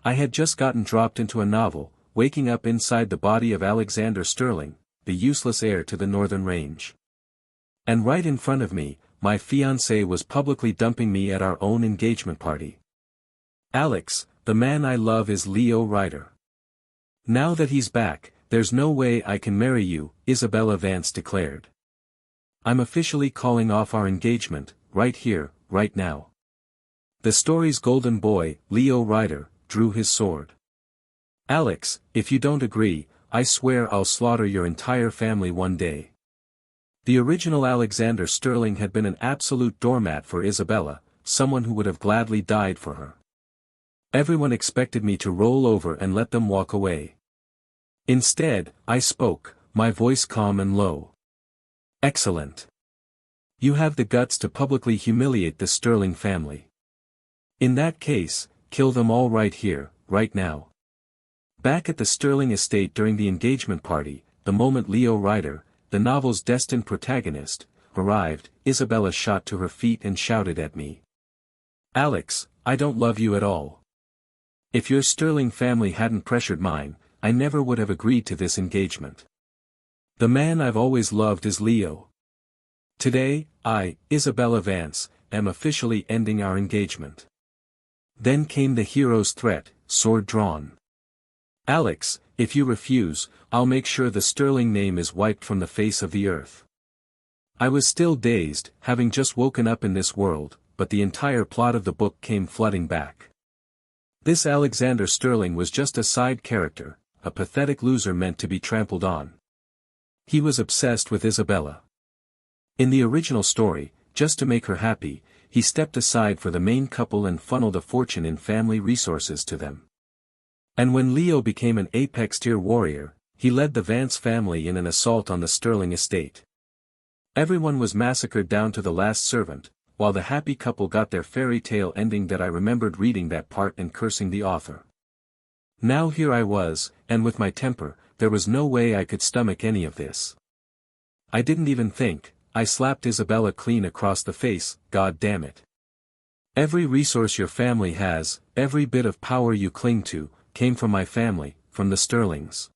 I had just gotten dropped into a novel, waking up inside the body of Alexander Sterling, the useless heir to the Northern Range. And right in front of me, my fiancée was publicly dumping me at our own engagement party. Alex, the man I love is Leo Ryder. Now that he's back, there's no way I can marry you, Isabella Vance declared. I'm officially calling off our engagement, right here, right now. The story's golden boy, Leo Ryder, drew his sword. Alex, if you don't agree, I swear I'll slaughter your entire family one day. The original Alexander Sterling had been an absolute doormat for Isabella, someone who would have gladly died for her. Everyone expected me to roll over and let them walk away. Instead, I spoke, my voice calm and low. Excellent. You have the guts to publicly humiliate the Sterling family. In that case, kill them all right here, right now. Back at the Sterling estate during the engagement party, the moment Leo Ryder, the novel's destined protagonist, arrived, Isabella shot to her feet and shouted at me. Alex, I don't love you at all. If your Sterling family hadn't pressured mine, I never would have agreed to this engagement. The man I've always loved is Leo. Today, I, Isabella Vance, am officially ending our engagement. Then came the hero's threat, sword drawn. Alex, if you refuse, I'll make sure the Sterling name is wiped from the face of the earth. I was still dazed, having just woken up in this world, but the entire plot of the book came flooding back. This Alexander Sterling was just a side character, a pathetic loser meant to be trampled on. He was obsessed with Isabella. In the original story, just to make her happy, he stepped aside for the main couple and funneled a fortune in family resources to them. And when Leo became an apex-tier warrior, he led the Vance family in an assault on the Sterling estate. Everyone was massacred down to the last servant, while the happy couple got their fairy tale ending that I remembered reading that part and cursing the author. Now here I was, and with my temper, there was no way I could stomach any of this. I didn't even think, I slapped Isabella clean across the face, God damn it. Every resource your family has, every bit of power you cling to, came from my family, from the Sterlings.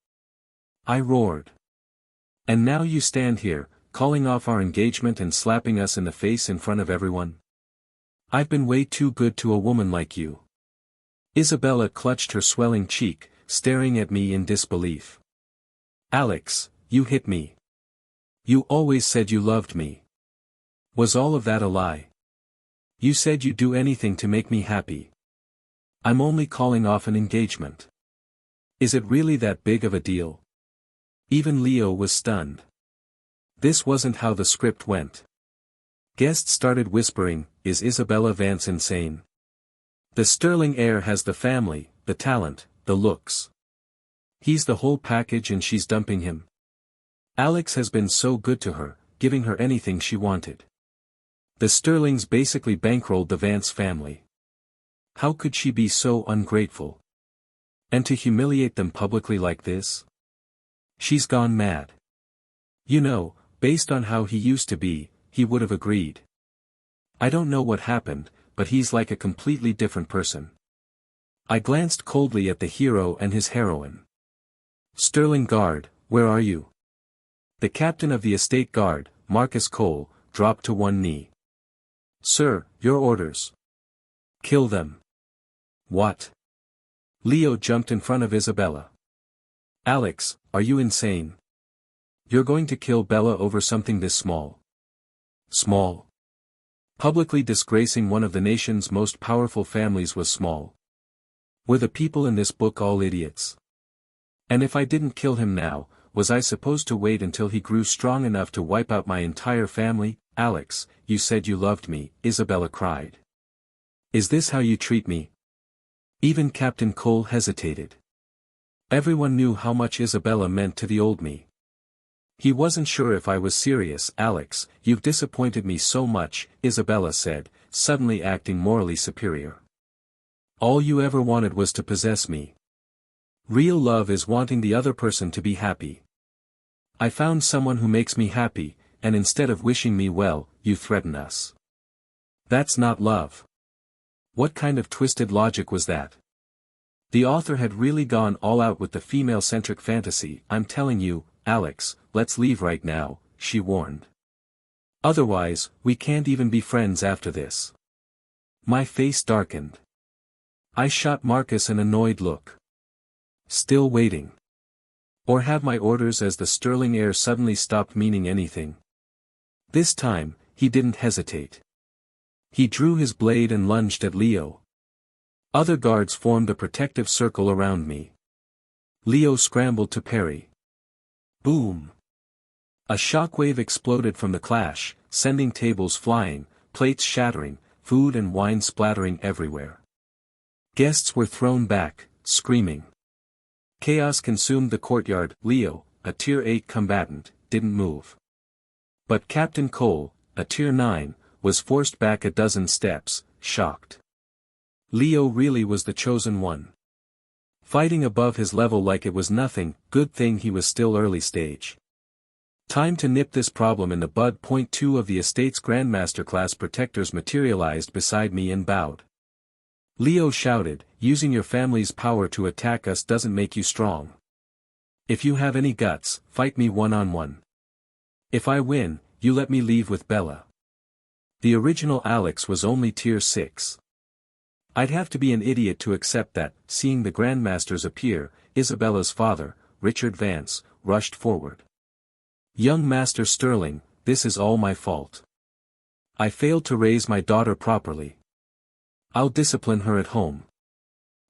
I roared. And now you stand here, calling off our engagement and slapping us in the face in front of everyone? I've been way too good to a woman like you. Isabella clutched her swelling cheek, staring at me in disbelief. Alex, you hit me. You always said you loved me. Was all of that a lie? You said you'd do anything to make me happy. I'm only calling off an engagement. Is it really that big of a deal? Even Leo was stunned. This wasn't how the script went. Guests started whispering, is Isabella Vance insane? The Sterling heir has the family, the talent, the looks. He's the whole package and she's dumping him. Alex has been so good to her, giving her anything she wanted. The Sterlings basically bankrolled the Vance family. How could she be so ungrateful? And to humiliate them publicly like this? She's gone mad. You know, based on how he used to be, he would have agreed. I don't know what happened, but he's like a completely different person. I glanced coldly at the hero and his heroine. Sterling Guard, where are you? The captain of the estate guard, Marcus Cole, dropped to one knee. Sir, your orders. Kill them. What? Leo jumped in front of Isabella. Alex, are you insane? You're going to kill Bella over something this small? Small. Publicly disgracing one of the nation's most powerful families was small. Were the people in this book all idiots? And if I didn't kill him now, was I supposed to wait until he grew strong enough to wipe out my entire family? Alex, you said you loved me, Isabella cried. Is this how you treat me? Even Captain Cole hesitated. Everyone knew how much Isabella meant to the old me. He wasn't sure if I was serious. Alex, you've disappointed me so much, Isabella said, suddenly acting morally superior. All you ever wanted was to possess me. Real love is wanting the other person to be happy. I found someone who makes me happy, and instead of wishing me well, you threaten us. That's not love. What kind of twisted logic was that? The author had really gone all out with the female-centric fantasy. "I'm telling you, Alex, let's leave right now," she warned. "Otherwise, we can't even be friends after this." My face darkened. I shot Marcus an annoyed look. "Still waiting? Or have my orders?" as the sterling heir suddenly stopped meaning anything. This time, he didn't hesitate. He drew his blade and lunged at Leo. Other guards formed a protective circle around me. Leo scrambled to parry. Boom! A shockwave exploded from the clash, sending tables flying, plates shattering, food and wine splattering everywhere. Guests were thrown back, screaming. Chaos consumed the courtyard. Leo, a Tier 8 combatant, didn't move. But Captain Cole, a Tier 9, was forced back a dozen steps, shocked. Leo really was the chosen one. Fighting above his level like it was nothing. Good thing he was still early stage. Time to nip this problem in the bud. Point 2 of the estate's Grandmaster class protectors materialized beside me and bowed. Leo shouted, "Using your family's power to attack us doesn't make you strong. If you have any guts, fight me one-on-one. If I win, you let me leave with Bella." The original Alex was only Tier 6. I'd have to be an idiot to accept that. Seeing the Grandmasters appear, Isabella's father, Richard Vance, rushed forward. "Young Master Sterling, this is all my fault. I failed to raise my daughter properly. I'll discipline her at home.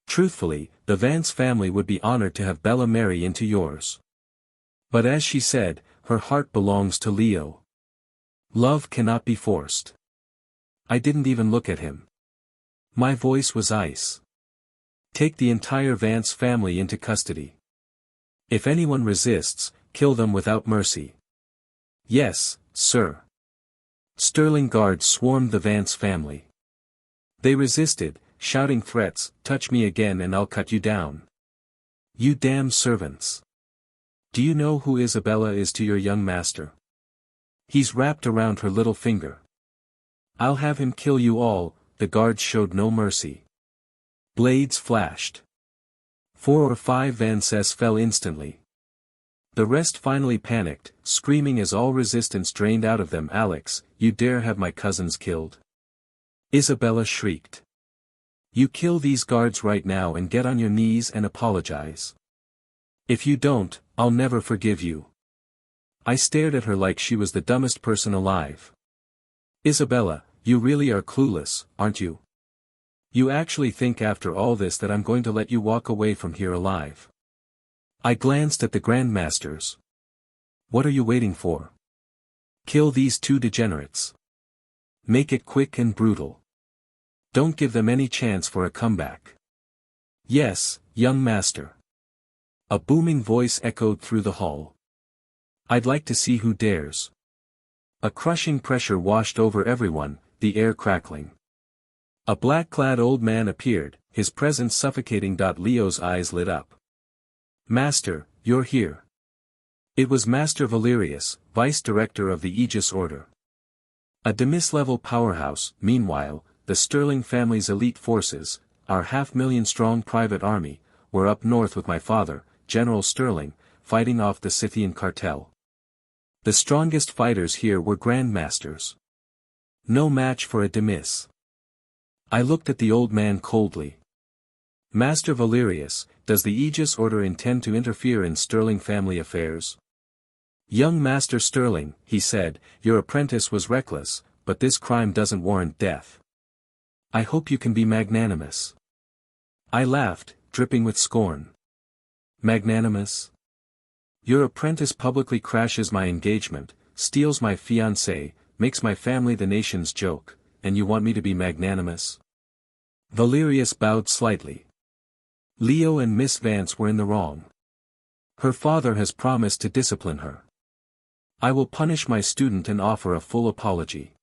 Truthfully, the Vance family would be honored to have Bella marry into yours. But as she said, her heart belongs to Leo. Love cannot be forced." I didn't even look at him. My voice was ice. "Take the entire Vance family into custody. If anyone resists, kill them without mercy." "Yes, sir." Sterling guards swarmed the Vance family. They resisted, shouting threats, "Touch me again and I'll cut you down. You damn servants. Do you know who Isabella is to your young master? He's wrapped around her little finger. I'll have him kill you all." The guards showed no mercy. Blades flashed. 4 or 5 Vances fell instantly. The rest finally panicked, screaming as all resistance drained out of them. "Alex, you dare have my cousins killed?" Isabella shrieked. "You kill these guards right now and get on your knees and apologize. If you don't, I'll never forgive you." I stared at her like she was the dumbest person alive. "Isabella, you really are clueless, aren't you? You actually think after all this that I'm going to let you walk away from here alive?" I glanced at the Grandmasters. "What are you waiting for? Kill these 2 degenerates. Make it quick and brutal. Don't give them any chance for a comeback." "Yes, young master." A booming voice echoed through the hall. "I'd like to see who dares." A crushing pressure washed over everyone, the air crackling. A black-clad old man appeared, his presence suffocating. Leo's eyes lit up. "Master, you're here." It was Master Valerius, Vice Director of the Aegis Order. A Demis-level powerhouse. Meanwhile, the Sterling family's elite forces, our 500,000-strong private army, were up north with my father, General Sterling, fighting off the Scythian cartel. The strongest fighters here were Grandmasters. No match for a Demis. I looked at the old man coldly. "Master Valerius, does the Aegis Order intend to interfere in Sterling family affairs?" "Young Master Sterling," he said, "your apprentice was reckless, but this crime doesn't warrant death. I hope you can be magnanimous." I laughed, dripping with scorn. "Magnanimous? Your apprentice publicly crashes my engagement, steals my fiancée, makes my family the nation's joke, and you want me to be magnanimous?" Valerius bowed slightly. "Leo and Miss Vance were in the wrong. Her father has promised to discipline her. I will punish my student and offer a full apology.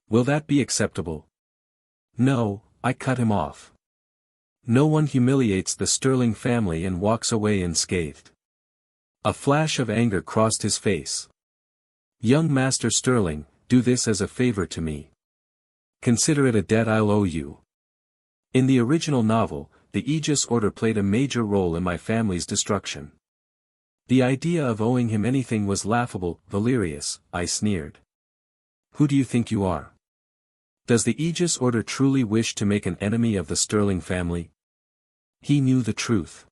Will that be acceptable?" "No," I cut him off. "No one humiliates the Sterling family and walks away unscathed." A flash of anger crossed his face. "Young Master Sterling, do this as a favor to me. Consider it a debt I'll owe you." In the original novel, the Aegis Order played a major role in my family's destruction. The idea of owing him anything was laughable. Valerius, I sneered. Who do you think you are? Does the Aegis Order truly wish to make an enemy of the Sterling family? He knew the truth.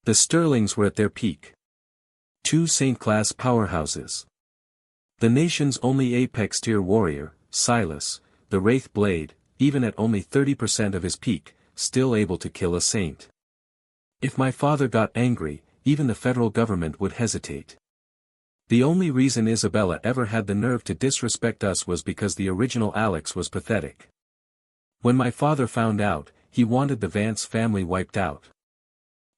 The Sterlings were at their peak. Two Saint-class powerhouses. The nation's only apex-tier warrior, Silas, the Wraith Blade, even at only 30% of his peak, still able to kill a saint. If my father got angry, even the federal government would hesitate. The only reason Isabella ever had the nerve to disrespect us was because the original Alex was pathetic. When my father found out, he wanted the Vance family wiped out.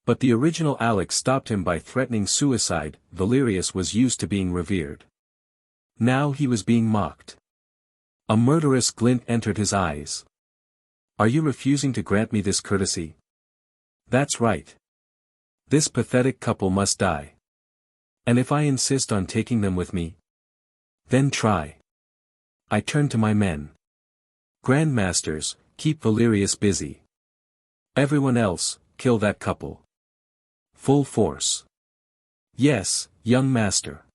But the original Alex stopped him by threatening suicide. Valerius was used to being revered. Now he was being mocked. A murderous glint entered his eyes. Are you refusing to grant me this courtesy? That's right. This pathetic couple must die. And if I insist on taking them with me? Then try. I turned to my men. Grandmasters, keep Valerius busy. Everyone else, kill that couple. Full force. Yes, young master.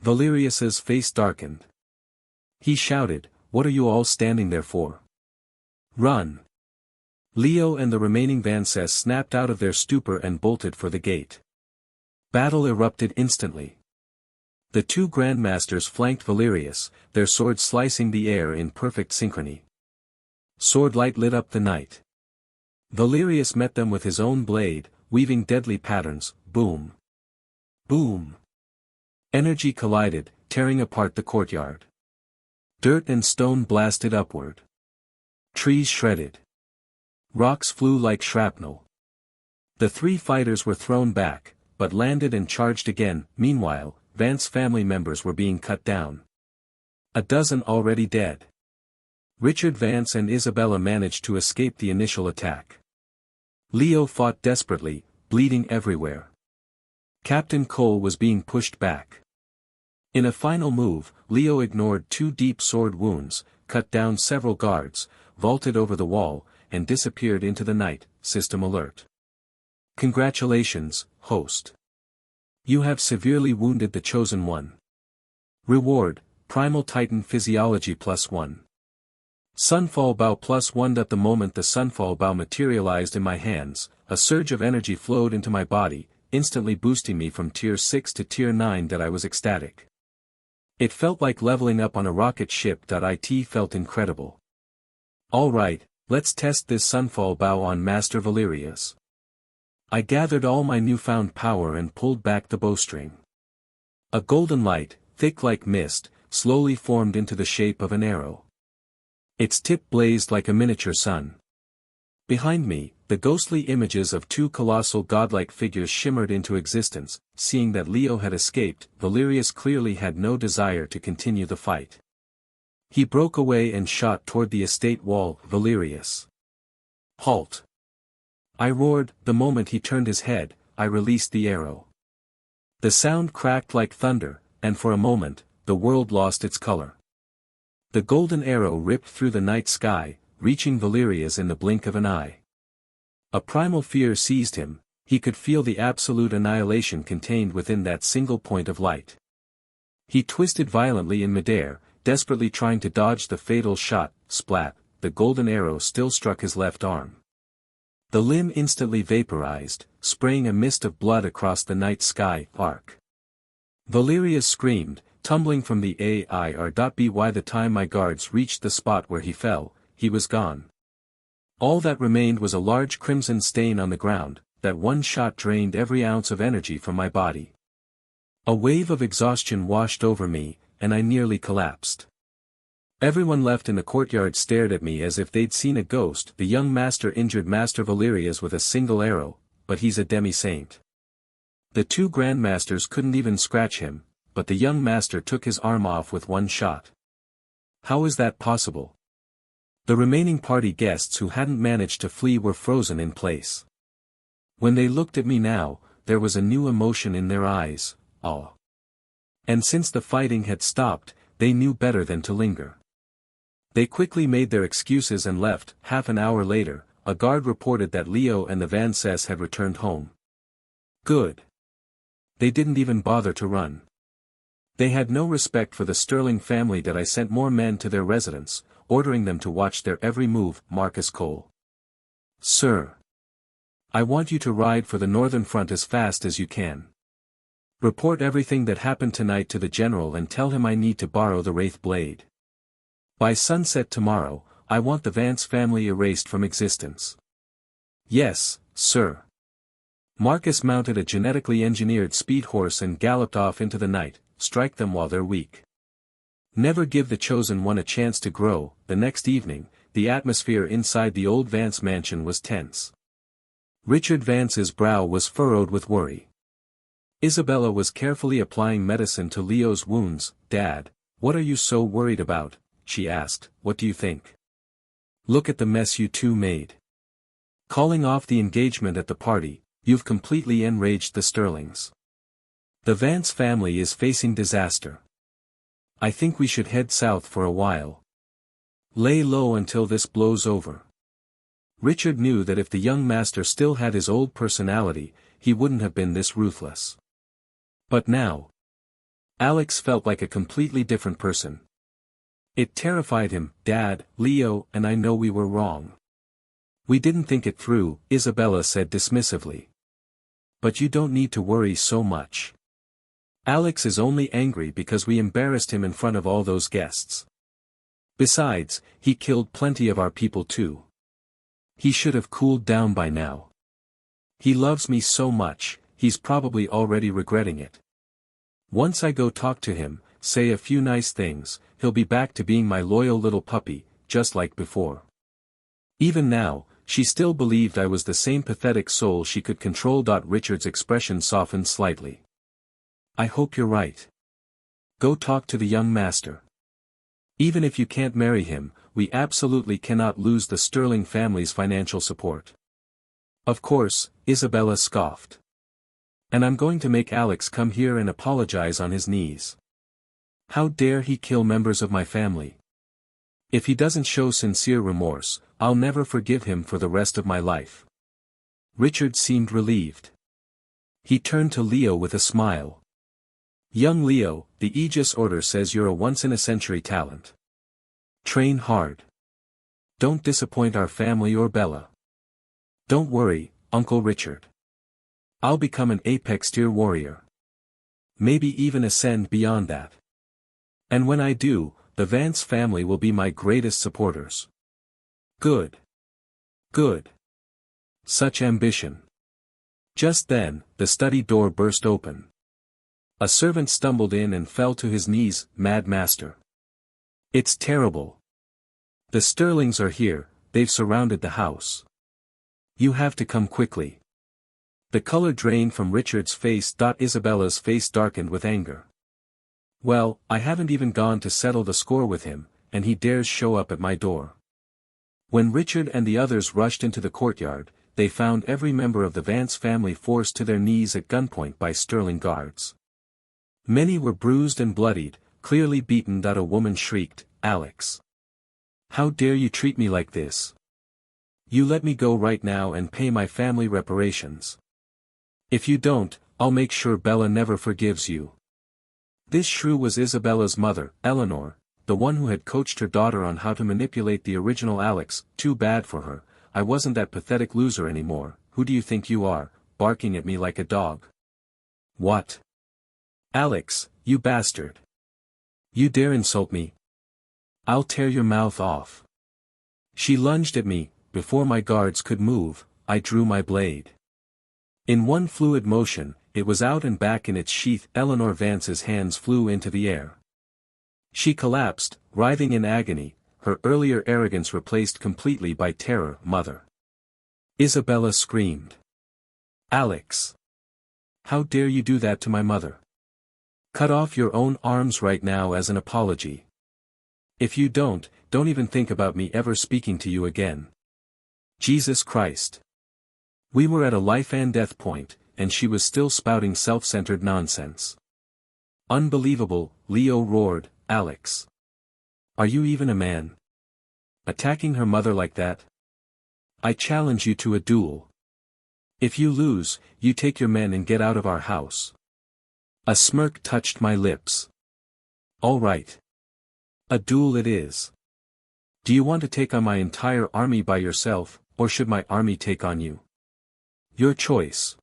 Valerius's face darkened. He shouted, what are you all standing there for? Run! Leo and the remaining Vances snapped out of their stupor and bolted for the gate. Battle erupted instantly. The two grandmasters flanked Valerius, their swords slicing the air in perfect synchrony. Swordlight lit up the night. Valerius met them with his own blade, weaving deadly patterns. Boom! Boom! Energy collided, tearing apart the courtyard. Dirt and stone blasted upward. Trees shredded. Rocks flew like shrapnel. The three fighters were thrown back, but landed and charged again. Meanwhile, Vance family members were being cut down. A dozen already dead. Richard Vance and Isabella managed to escape the initial attack. Leo fought desperately, bleeding everywhere. Captain Cole was being pushed back. In a final move, Leo ignored two deep sword wounds, cut down several guards, vaulted over the wall, and disappeared into the night. System alert. Congratulations, host. You have severely wounded the Chosen One. Reward, Primal Titan Physiology +1. Sunfall Bow +1. At the moment the Sunfall Bow materialized in my hands, a surge of energy flowed into my body, instantly boosting me from Tier 6 to Tier 9. That I was ecstatic. It felt like leveling up on a rocket ship. It felt incredible. Alright, let's test this Sunfall Bow on Master Valerius. I gathered all my newfound power and pulled back the bowstring. A golden light, thick like mist, slowly formed into the shape of an arrow. Its tip blazed like a miniature sun. Behind me, the ghostly images of two colossal godlike figures shimmered into existence. Seeing that Leo had escaped, Valerius clearly had no desire to continue the fight. He broke away and shot toward the estate wall. Valerius. Halt! I roared. The moment he turned his head, I released the arrow. The sound cracked like thunder, and for a moment, the world lost its color. The golden arrow ripped through the night sky, reaching Valerius in the blink of an eye. A primal fear seized him. He could feel the absolute annihilation contained within that single point of light. He twisted violently in midair, desperately trying to dodge the fatal shot. Splat, the golden arrow still struck his left arm. The limb instantly vaporized, spraying a mist of blood across the night sky. Arc. Valerius screamed, tumbling from the air. By the time my guards reached the spot where he fell, he was gone. All that remained was a large crimson stain on the ground. That one shot drained every ounce of energy from my body. A wave of exhaustion washed over me, and I nearly collapsed. Everyone left in the courtyard stared at me as if they'd seen a ghost. The young master injured Master Valerius with a single arrow, but he's a demi-saint. The two grandmasters couldn't even scratch him, but the young master took his arm off with one shot. How is that possible? The remaining party guests who hadn't managed to flee were frozen in place. When they looked at me now, there was a new emotion in their eyes, awe. And since the fighting had stopped, they knew better than to linger. They quickly made their excuses and left. Half an hour later, a guard reported that Leo and the Vances had returned home. Good. They didn't even bother to run. They had no respect for the Sterling family that I sent more men to their residence, ordering them to watch their every move. Marcus Cole. Sir. I want you to ride for the Northern Front as fast as you can. Report everything that happened tonight to the general and tell him I need to borrow the Wraith blade. By sunset tomorrow, I want the Vance family erased from existence. Yes, sir. Marcus mounted a genetically engineered speed horse and galloped off into the night. Strike them while they're weak. Never give the chosen one a chance to grow. The next evening, the atmosphere inside the old Vance mansion was tense. Richard Vance's brow was furrowed with worry. Isabella was carefully applying medicine to Leo's wounds. Dad, what are you so worried about? She asked. What do you think? Look at the mess you two made. Calling off the engagement at the party, you've completely enraged the Sterlings. The Vance family is facing disaster. I think we should head south for a while. Lay low until this blows over. Richard knew that if the young master still had his old personality, he wouldn't have been this ruthless. But now, Alex felt like a completely different person. It terrified him. Dad, Leo and I know we were wrong. We didn't think it through, Isabella said dismissively. But you don't need to worry so much. Alex is only angry because we embarrassed him in front of all those guests. Besides, he killed plenty of our people too. He should have cooled down by now. He loves me so much, he's probably already regretting it. Once I go talk to him, say a few nice things, he'll be back to being my loyal little puppy, just like before. Even now, she still believed I was the same pathetic soul she could control. Richard's expression softened slightly. I hope you're right. Go talk to the young master. Even if you can't marry him, we absolutely cannot lose the Sterling family's financial support. Of course, Isabella scoffed. And I'm going to make Alex come here and apologize on his knees. How dare he kill members of my family? If he doesn't show sincere remorse, I'll never forgive him for the rest of my life. Richard seemed relieved. He turned to Leo with a smile. Young Leo, the Aegis Order says you're a once-in-a-century talent. Train hard. Don't disappoint our family or Bella. Don't worry, Uncle Richard. I'll become an apex tier warrior. Maybe even ascend beyond that. And when I do, the Vance family will be my greatest supporters. Good. Good. Such ambition. Just then, the study door burst open. A servant stumbled in and fell to his knees. Mad Master. It's terrible. The Sterlings are here, they've surrounded the house. You have to come quickly. The color drained from Richard's face. Isabella's face darkened with anger. Well, I haven't even gone to settle the score with him, and he dares show up at my door. When Richard and the others rushed into the courtyard, they found every member of the Vance family forced to their knees at gunpoint by Sterling guards. Many were bruised and bloodied, clearly beaten. A woman shrieked, Alex. How dare you treat me like this? You let me go right now and pay my family reparations. If you don't, I'll make sure Bella never forgives you. This shrew was Isabella's mother, Eleanor, the one who had coached her daughter on how to manipulate the original Alex. Too bad for her, I wasn't that pathetic loser anymore. Who do you think you are, barking at me like a dog? What? Alex, you bastard. You dare insult me? I'll tear your mouth off. She lunged at me. Before my guards could move, I drew my blade. In one fluid motion, it was out and back in its sheath. Eleanor Vance's hands flew into the air. She collapsed, writhing in agony, her earlier arrogance replaced completely by terror. Mother. Isabella screamed. Alex. How dare you do that to my mother? Cut off your own arms right now as an apology. If you don't even think about me ever speaking to you again. Jesus Christ. We were at a life and death point, and she was still spouting self-centered nonsense. Unbelievable, Leo roared. Alex. Are you even a man? Attacking her mother like that? I challenge you to a duel. If you lose, you take your men and get out of our house. A smirk touched my lips. All right. A duel it is. Do you want to take on my entire army by yourself, or should my army take on you? Your choice.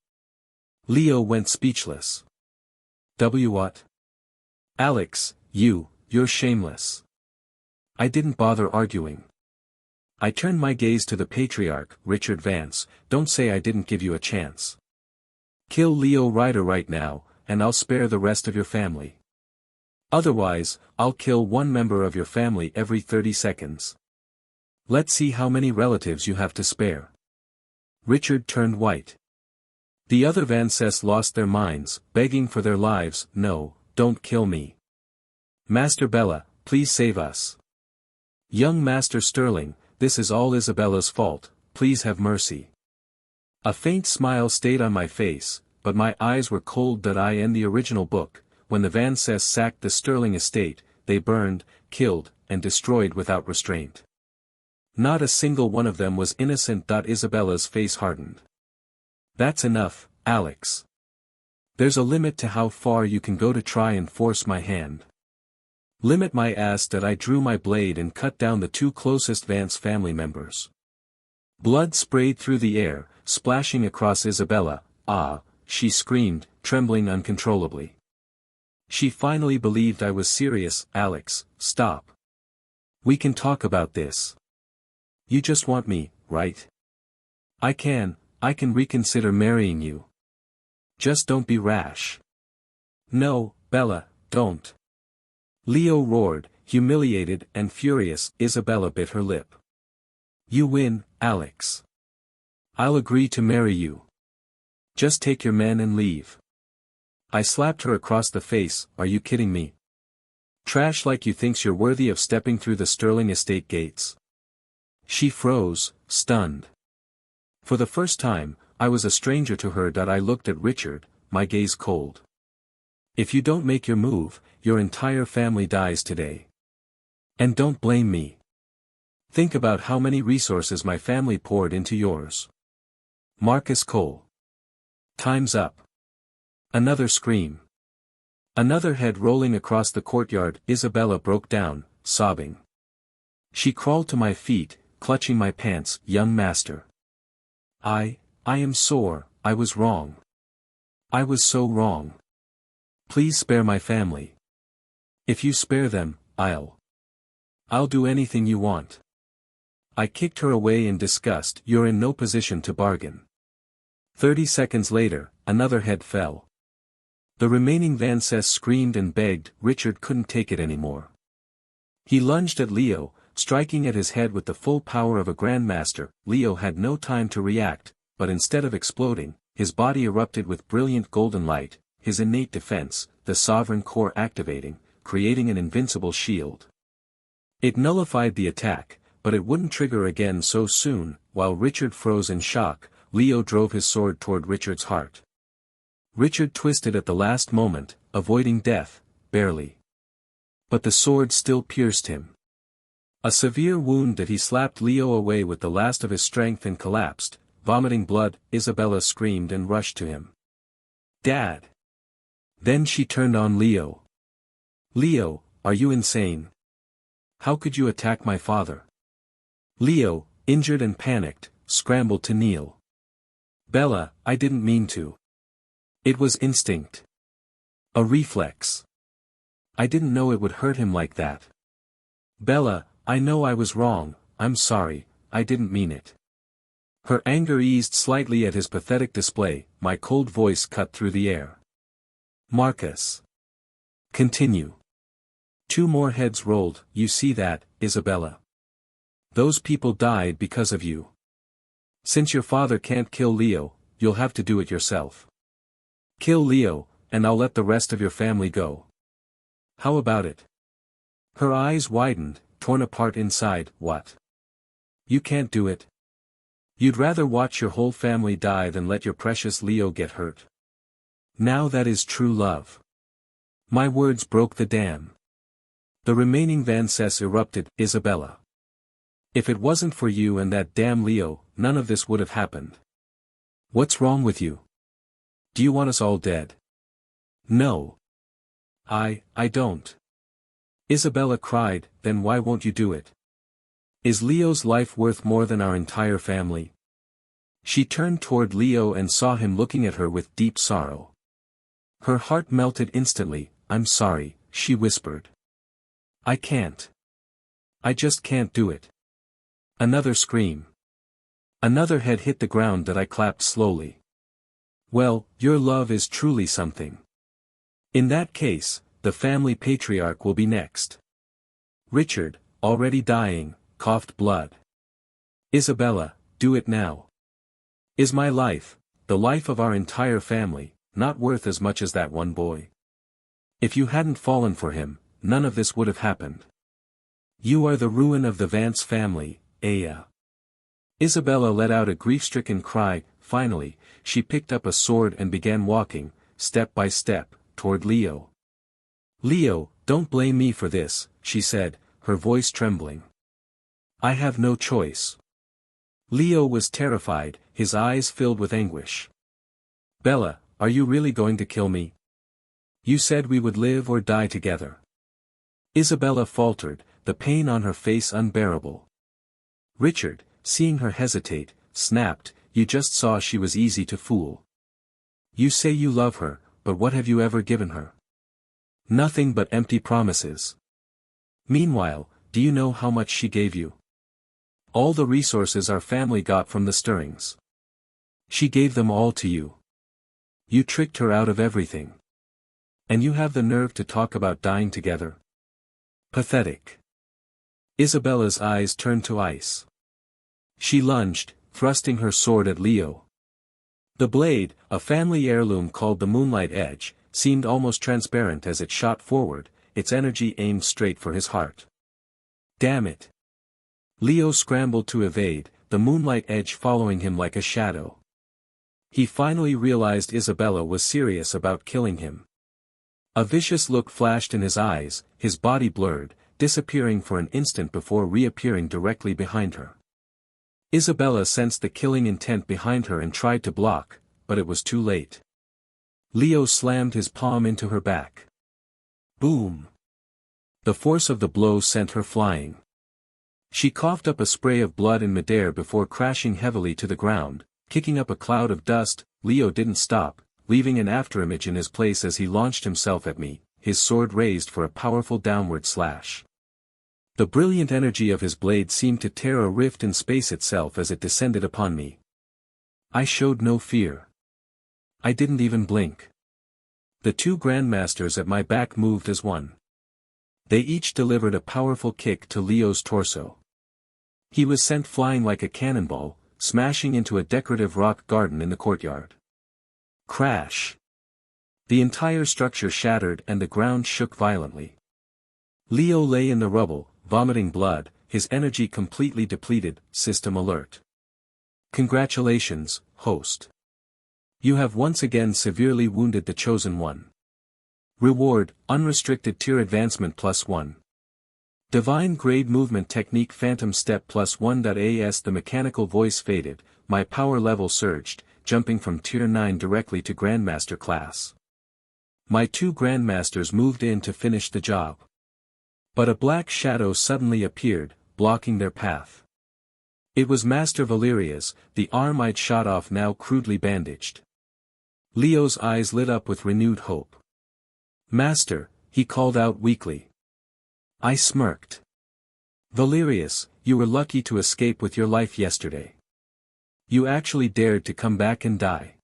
Leo went speechless. What? Alex, you're shameless. I didn't bother arguing. I turned my gaze to the patriarch, Richard Vance. Don't say I didn't give you a chance. Kill Leo Ryder right now, and I'll spare the rest of your family. Otherwise, I'll kill one member of your family every 30 seconds. Let's see how many relatives you have to spare. Richard turned white. The other Vances lost their minds, begging for their lives. No, don't kill me. Master Bella, please save us. Young Master Sterling, this is all Isabella's fault, please have mercy. A faint smile stayed on my face, but my eyes were cold. I and the original book, when the Vances sacked the Sterling estate, they burned, killed, and destroyed without restraint. Not a single one of them was innocent. Isabella's face hardened. That's enough, Alex. There's a limit to how far you can go to try and force my hand. Limit my ass. I drew my blade and cut down the two closest Vance family members. Blood sprayed through the air, splashing across Isabella. Ah, she screamed, trembling uncontrollably. She finally believed I was serious. Alex, stop. We can talk about this. You just want me, right? I can reconsider marrying you. Just don't be rash. No, Bella, don't. Leo roared, humiliated and furious. Isabella bit her lip. You win, Alex. I'll agree to marry you. Just take your men and leave. I slapped her across the face. Are you kidding me? Trash like you thinks you're worthy of stepping through the Sterling estate gates? She froze, stunned. For the first time, I was a stranger to her. I looked at Richard, my gaze cold. If you don't make your move, your entire family dies today. And don't blame me. Think about how many resources my family poured into yours. Marcus Cole. Time's up. Another scream. Another head rolling across the courtyard. Isabella broke down, sobbing. She crawled to my feet, clutching my pants. Young master. I am sore. I was wrong. I was so wrong. Please spare my family. If you spare them, I'll do anything you want. I kicked her away in disgust. You're in no position to bargain. 30 seconds later, another head fell. The remaining Vances screamed and begged. Richard couldn't take it anymore. He lunged at Leo, striking at his head with the full power of a grandmaster. Leo had no time to react, but instead of exploding, his body erupted with brilliant golden light, his innate defense, the sovereign core activating, creating an invincible shield. It nullified the attack, but it wouldn't trigger again so soon. While Richard froze in shock, Leo drove his sword toward Richard's heart. Richard twisted at the last moment, avoiding death, barely. But the sword still pierced him. A severe wound. He slapped Leo away with the last of his strength and collapsed, vomiting blood. Isabella screamed and rushed to him. Dad! Then she turned on Leo. Leo, are you insane? How could you attack my father? Leo, injured and panicked, scrambled to kneel. Bella, I didn't mean to. It was instinct. A reflex. I didn't know it would hurt him like that. Bella, I know I was wrong. I'm sorry, I didn't mean it. Her anger eased slightly at his pathetic display. My cold voice cut through the air. Marcus. Continue. 2 more heads rolled. You see that, Isabella? Those people died because of you. Since your father can't kill Leo, you'll have to do it yourself. Kill Leo, and I'll let the rest of your family go. How about it? Her eyes widened, torn apart inside. What? You can't do it? You'd rather watch your whole family die than let your precious Leo get hurt. Now that is true love. My words broke the dam. The remaining Vances erupted. Isabella. If it wasn't for you and that damn Leo, none of this would have happened. What's wrong with you? Do you want us all dead? No. I don't. Isabella cried, then why won't you do it? Is Leo's life worth more than our entire family? She turned toward Leo and saw him looking at her with deep sorrow. Her heart melted instantly. I'm sorry, she whispered. I can't. I just can't do it. Another scream. Another head hit the ground that I clapped slowly. Well, your love is truly something. In that case, the family patriarch will be next. Richard, already dying, coughed blood. Isabella, do it now. Is my life, the life of our entire family, not worth as much as that one boy? If you hadn't fallen for him, none of this would have happened. You are the ruin of the Vance family, Aya. Isabella let out a grief-stricken cry. Finally, she picked up a sword and began walking, step by step, toward Leo. Leo, don't blame me for this, she said, her voice trembling. I have no choice. Leo was terrified, his eyes filled with anguish. Bella, are you really going to kill me? You said we would live or die together. Isabella faltered, the pain on her face unbearable. Richard, seeing her hesitate, snapped, you just saw she was easy to fool. You say you love her, but what have you ever given her? Nothing but empty promises. Meanwhile, do you know how much she gave you? All the resources our family got from the stirrings. She gave them all to you. You tricked her out of everything. And you have the nerve to talk about dying together? Pathetic. Isabella's eyes turned to ice. She lunged, thrusting her sword at Leo. The blade, a family heirloom called the Moonlight Edge, seemed almost transparent as it shot forward, its energy aimed straight for his heart. Damn it! Leo scrambled to evade, the Moonlight Edge following him like a shadow. He finally realized Isabella was serious about killing him. A vicious look flashed in his eyes, his body blurred, disappearing for an instant before reappearing directly behind her. Isabella sensed the killing intent behind her and tried to block, but it was too late. Leo slammed his palm into her back. Boom! The force of the blow sent her flying. She coughed up a spray of blood in midair before crashing heavily to the ground, kicking up a cloud of dust. Leo didn't stop, leaving an afterimage in his place as he launched himself at me, his sword raised for a powerful downward slash. The brilliant energy of his blade seemed to tear a rift in space itself as it descended upon me. I showed no fear. I didn't even blink. The two grandmasters at my back moved as one. They each delivered a powerful kick to Leo's torso. He was sent flying like a cannonball, smashing into a decorative rock garden in the courtyard. Crash! The entire structure shattered and the ground shook violently. Leo lay in the rubble, vomiting blood, his energy completely depleted. System alert. Congratulations, host. You have once again severely wounded the Chosen One. Reward, unrestricted tier advancement +1. Divine grade movement technique phantom step +1. As the mechanical voice faded, my power level surged, jumping from tier 9 directly to Grandmaster class. My two Grandmasters moved in to finish the job. But a black shadow suddenly appeared, blocking their path. It was Master Valeria's, the arm I'd shot off now crudely bandaged. Leo's eyes lit up with renewed hope. Master, he called out weakly. I smirked. Valerius, you were lucky to escape with your life yesterday. You actually dared to come back and die.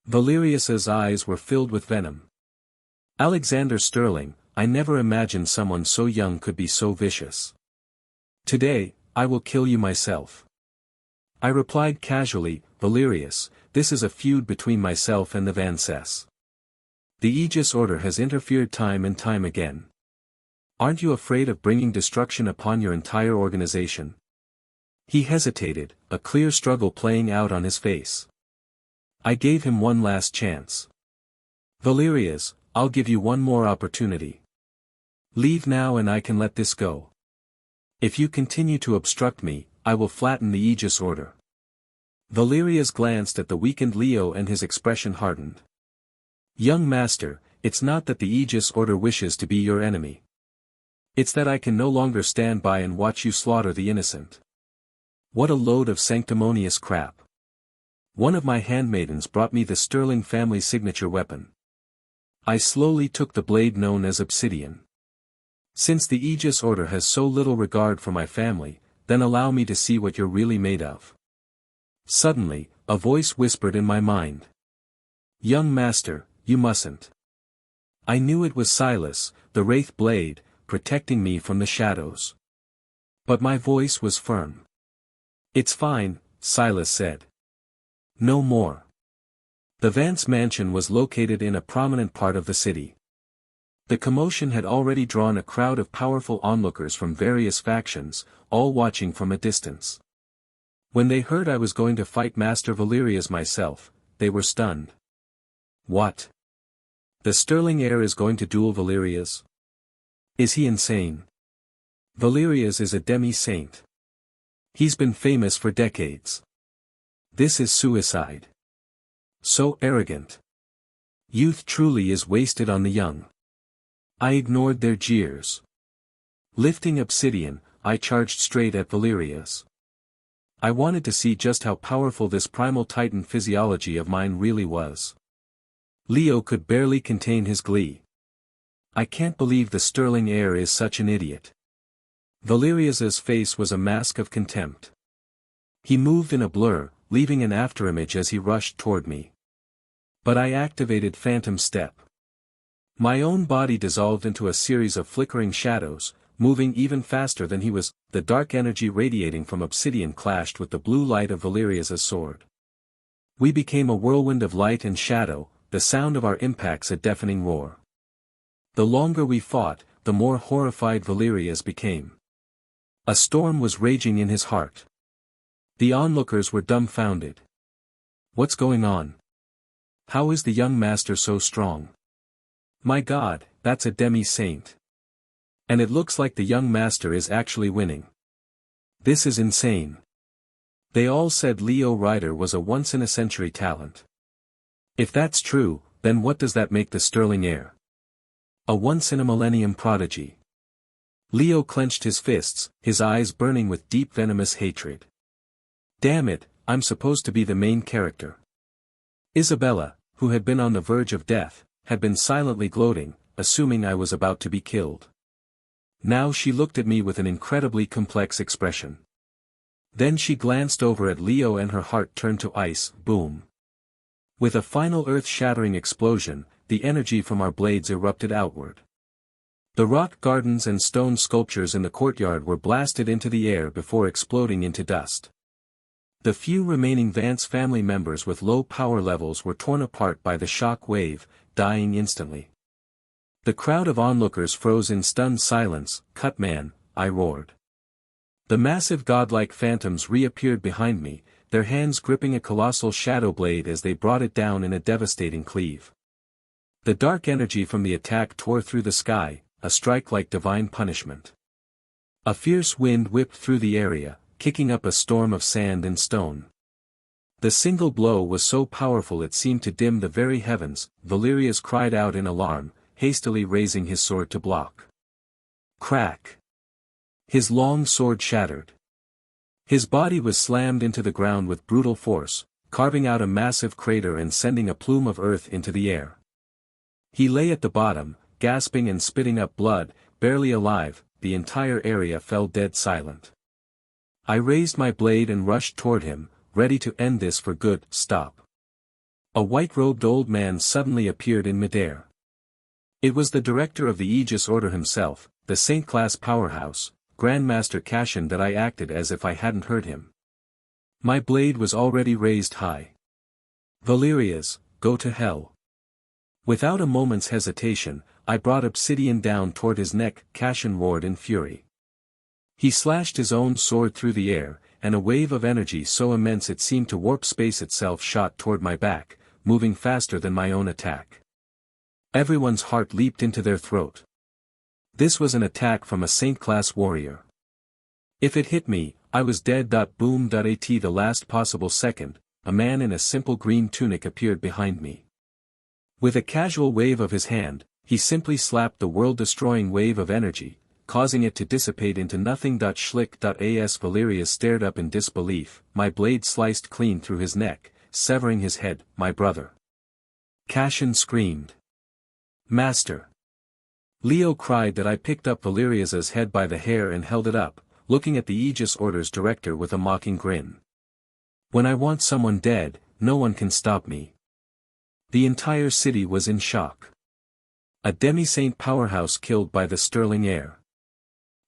Valerius's eyes were filled with venom. Alexander Sterling, I never imagined someone so young could be so vicious. Today, I will kill you myself. I replied casually, Valerius, this is a feud between myself and the Vances. The Aegis Order has interfered time and time again. Aren't you afraid of bringing destruction upon your entire organization? He hesitated, a clear struggle playing out on his face. I gave him one last chance. Valerius, I'll give you one more opportunity. Leave now and I can let this go. If you continue to obstruct me, I will flatten the Aegis Order. Valerius glanced at the weakened Leo and his expression hardened. Young master, it's not that the Aegis Order wishes to be your enemy. It's that I can no longer stand by and watch you slaughter the innocent. What a load of sanctimonious crap. One of my handmaidens brought me the Sterling family signature weapon. I slowly took the blade known as obsidian. Since the Aegis Order has so little regard for my family, then allow me to see what you're really made of. Suddenly, a voice whispered in my mind. Young master, you mustn't. I knew it was Silas, the Wraith Blade, protecting me from the shadows. But my voice was firm. It's fine, Silas said. No more. The Vance mansion was located in a prominent part of the city. The commotion had already drawn a crowd of powerful onlookers from various factions, all watching from a distance. When they heard I was going to fight Master Valerius myself, they were stunned. What? The Sterling heir is going to duel Valerius? Is he insane? Valerius is a demi-saint. He's been famous for decades. This is suicide. So arrogant. Youth truly is wasted on the young. I ignored their jeers. Lifting obsidian, I charged straight at Valerius. I wanted to see just how powerful this primal titan physiology of mine really was. Leo could barely contain his glee. I can't believe the Sterling heir is such an idiot. Valerius's face was a mask of contempt. He moved in a blur, leaving an afterimage as he rushed toward me. But I activated Phantom Step. My own body dissolved into a series of flickering shadows, moving even faster than he was. The dark energy radiating from obsidian clashed with the blue light of Valerius's sword. We became a whirlwind of light and shadow, the sound of our impacts a deafening roar. The longer we fought, the more horrified Valerius became. A storm was raging in his heart. The onlookers were dumbfounded. What's going on? How is the young master so strong? My God, that's a demi-saint. And it looks like the young master is actually winning. This is insane. They all said Leo Ryder was a once-in-a-century talent. If that's true, then what does that make the Sterling heir? A once-in-a-millennium prodigy. Leo clenched his fists, his eyes burning with deep venomous hatred. Damn it, I'm supposed to be the main character. Isabella, who had been on the verge of death, had been silently gloating, assuming I was about to be killed. Now she looked at me with an incredibly complex expression. Then she glanced over at Leo and her heart turned to ice. Boom. With a final earth-shattering explosion, the energy from our blades erupted outward. The rock gardens and stone sculptures in the courtyard were blasted into the air before exploding into dust. The few remaining Vance family members with low power levels were torn apart by the shock wave, dying instantly. The crowd of onlookers froze in stunned silence. Cut man, I roared. The massive godlike phantoms reappeared behind me, their hands gripping a colossal shadow blade as they brought it down in a devastating cleave. The dark energy from the attack tore through the sky, a strike like divine punishment. A fierce wind whipped through the area, kicking up a storm of sand and stone. The single blow was so powerful it seemed to dim the very heavens. Valerius cried out in alarm, hastily raising his sword to block. Crack! His long sword shattered. His body was slammed into the ground with brutal force, carving out a massive crater and sending a plume of earth into the air. He lay at the bottom, gasping and spitting up blood, barely alive. The entire area fell dead silent. I raised my blade and rushed toward him, ready to end this for good. Stop. A white-robed old man suddenly appeared in midair. It was the director of the Aegis Order himself, the Saint-class powerhouse, Grandmaster Cashin. That I acted as if I hadn't heard him. My blade was already raised high. Valerius, go to hell. Without a moment's hesitation, I brought obsidian down toward his neck. Cashin roared in fury. He slashed his own sword through the air, and a wave of energy so immense it seemed to warp space itself shot toward my back, moving faster than my own attack. Everyone's heart leaped into their throat. This was an attack from a Saint-class warrior. If it hit me, I was dead. Boom. At the last possible second, a man in a simple green tunic appeared behind me. With a casual wave of his hand, he simply slapped the world-destroying wave of energy, causing it to dissipate into nothing. Schlick. As Valerius stared up in disbelief, my blade sliced clean through his neck, severing his head. My brother. Cassian screamed. Master. Leo cried. That I picked up Valerius's head by the hair and held it up, looking at the Aegis Order's director with a mocking grin. When I want someone dead, no one can stop me. The entire city was in shock. A demi-saint powerhouse killed by the sterling heir.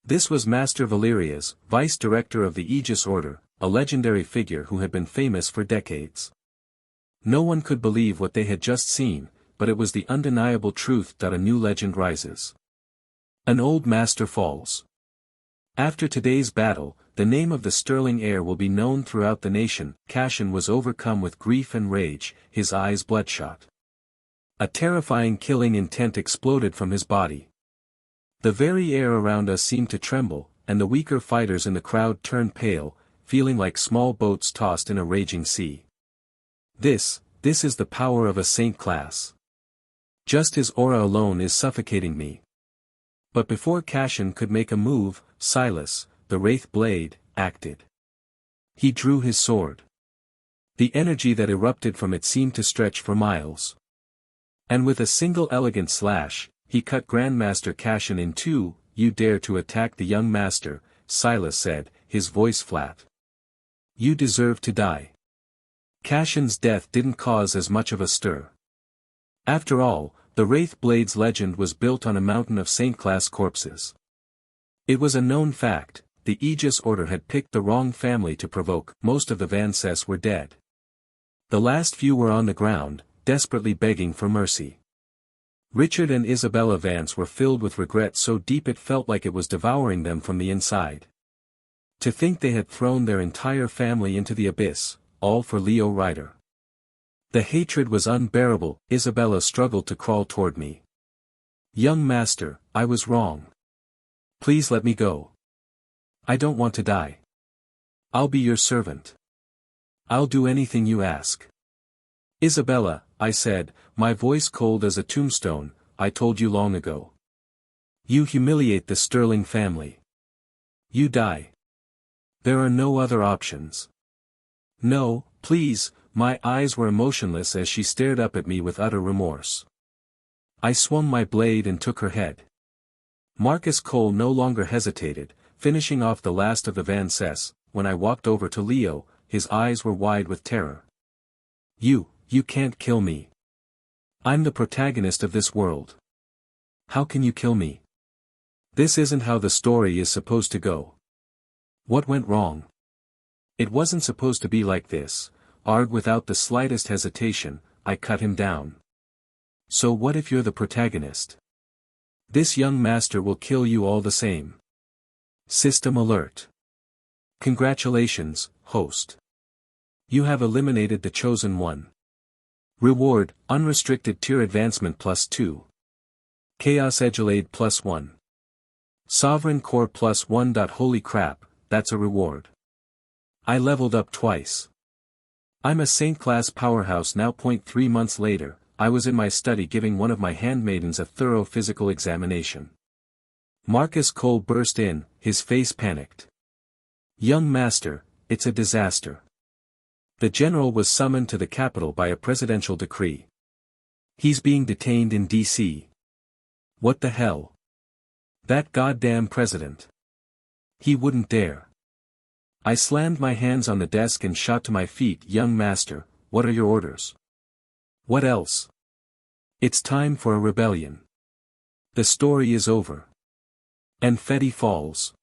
This was Master Valerius, vice director of the Aegis Order, a legendary figure who had been famous for decades. No one could believe what they had just seen, but it was the undeniable truth. A new legend rises. An old master falls. After today's battle, the name of the sterling heir will be known throughout the nation. Cassian was overcome with grief and rage, his eyes bloodshot. A terrifying killing intent exploded from his body. The very air around us seemed to tremble, and the weaker fighters in the crowd turned pale, feeling like small boats tossed in a raging sea. This is the power of a saint class. Just his aura alone is suffocating me. But before Cassian could make a move, Silas, the Wraith Blade, acted. He drew his sword. The energy that erupted from it seemed to stretch for miles. And with a single elegant slash, he cut Grandmaster Cassian in two. You dare to attack the young master, Silas said, his voice flat. You deserve to die. Cassian's death didn't cause as much of a stir. After all, the Wraith Blade's legend was built on a mountain of saint-class corpses. It was a known fact, the Aegis Order had picked the wrong family to provoke. Most of the Vances were dead. The last few were on the ground, desperately begging for mercy. Richard and Isabella Vance were filled with regret so deep it felt like it was devouring them from the inside. To think they had thrown their entire family into the abyss, all for Leo Ryder. The hatred was unbearable. Isabella struggled to crawl toward me. Young master, I was wrong. Please let me go. I don't want to die. I'll be your servant. I'll do anything you ask. Isabella, I said, my voice cold as a tombstone, I told you long ago. You humiliate the Sterling family. You die. There are no other options. No, please. My eyes were emotionless as she stared up at me with utter remorse. I swung my blade and took her head. Marcus Cole no longer hesitated, finishing off the last of the Vances. When I walked over to Leo, his eyes were wide with terror. You can't kill me. I'm the protagonist of this world. How can you kill me? This isn't how the story is supposed to go. What went wrong? It wasn't supposed to be like this. Without the slightest hesitation, I cut him down. So what if you're the protagonist? This young master will kill you all the same. System alert. Congratulations, host. You have eliminated the chosen one. Reward, unrestricted tier advancement +2. Chaos Edgelade +1. Sovereign Core +1. Holy crap, that's a reward. I leveled up twice. I'm a Saint-class powerhouse now. 3 months later, I was in my study giving one of my handmaidens a thorough physical examination. Marcus Cole burst in, his face panicked. Young master, it's a disaster. The general was summoned to the capital by a presidential decree. He's being detained in D.C. What the hell? That goddamn president. He wouldn't dare. I slammed my hands on the desk and shot to my feet. Young master, what are your orders? What else? It's time for a rebellion. The story is over. Confetti falls.